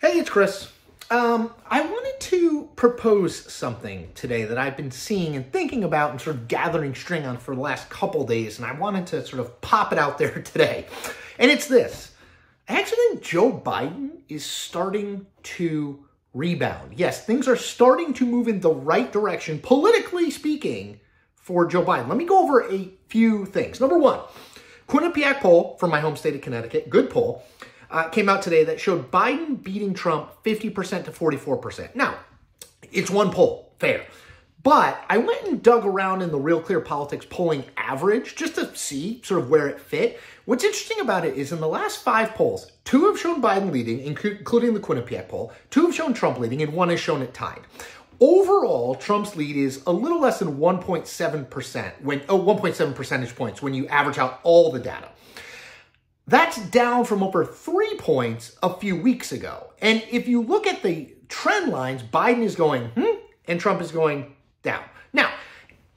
Hey, it's Chris. I wanted to propose something today that I've been seeing and thinking about and sort of gathering string on for the last couple days, and I wanted to sort of pop it out there today. And it's this. I actually think Joe Biden is starting to rebound. Yes, things are starting to move in the right direction, politically speaking, for Joe Biden. Let me go over a few things. Number one, Quinnipiac poll from my home state of Connecticut, good poll, came out today that showed Biden beating Trump 50% to 44%. Now, it's one poll, fair. But I went and dug around in the Real Clear Politics polling average just to see sort of where it fit. What's interesting about it is in the last 5 polls, 2 have shown Biden leading, including the Quinnipiac poll, 2 have shown Trump leading, and 1 has shown it tied. Overall, Trump's lead is a little less than 1.7 percentage points when you average out all the data. That's down from over 3 points a few weeks ago. And if you look at the trend lines, Biden is going, and Trump is going down. Now,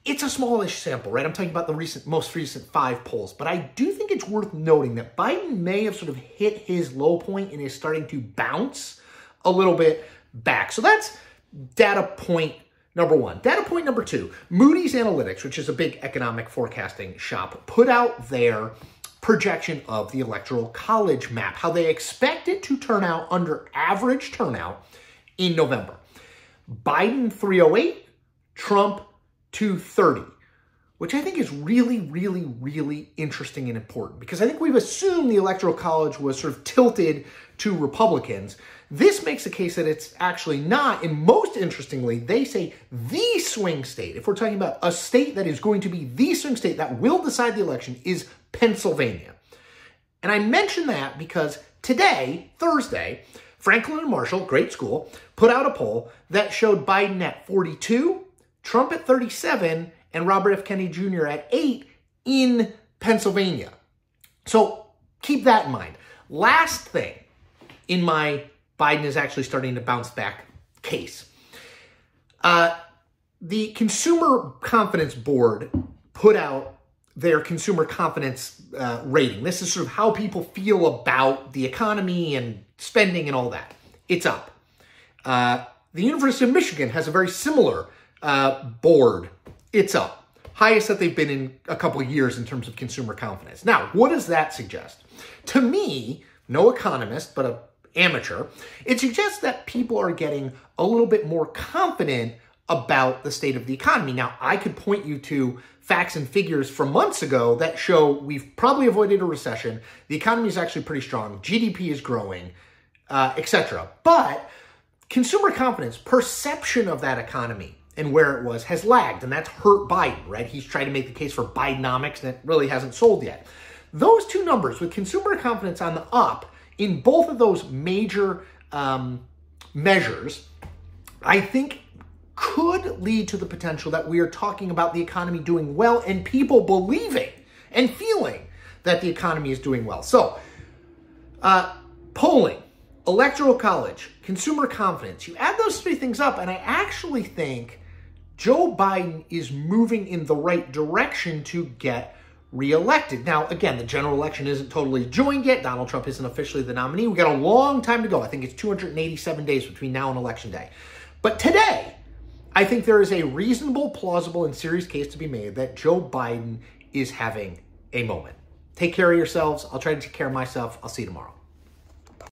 it's a smallish sample, right? I'm talking about the most recent 5 polls, but I do think it's worth noting that Biden may have sort of hit his low point and is starting to bounce a little bit back. So that's data point number 1. Data point number 2, Moodys Analytics, which is a big economic forecasting shop, put out their projection of the Electoral College map, how they expect it to turn out under average turnout in November. Biden 308, Trump 230, which I think is really, really, really interesting and important because I think we've assumed the Electoral College was sort of tilted to Republicans. This makes the case that it's actually not, and most interestingly, they say the swing state, if we're talking about a state that is going to be the swing state that will decide the election, is Pennsylvania. And I mention that because today, Thursday, Franklin and Marshall, great school, put out a poll that showed Biden at 42, Trump at 37, and Robert F. Kennedy Jr. at 8 in Pennsylvania. So keep that in mind. Last thing in my Biden is actually starting to bounce back case. The Consumer Confidence Board put out their consumer confidence rating. This is sort of how people feel about the economy and spending and all that. It's up. The University of Michigan has a very similar board. It's up. Highest that they've been in a couple of years in terms of consumer confidence. Now, what does that suggest? To me, no economist, but an amateur, it suggests that people are getting a little bit more confident about the state of the economy. Now, I could point you to facts and figures from months ago that show we've probably avoided a recession. The economy is actually pretty strong. GDP is growing, etc. But consumer confidence, perception of that economy and where it was has lagged, and that's hurt Biden, right? He's trying to make the case for Bidenomics, and it really hasn't sold yet. Those two numbers, with consumer confidence on the up in both of those major measures, I think could lead to the potential that we are talking about the economy doing well and people believing and feeling that the economy is doing well. So, polling, Electoral College, consumer confidence, you add those 3 things up, and I actually think Joe Biden is moving in the right direction to get reelected. Now, again, the general election isn't totally joined yet. Donald Trump isn't officially the nominee. We've got a long time to go. I think it's 287 days between now and Election Day. But today, I think there is a reasonable, plausible, and serious case to be made that Joe Biden is having a moment. Take care of yourselves. I'll try to take care of myself. I'll see you tomorrow.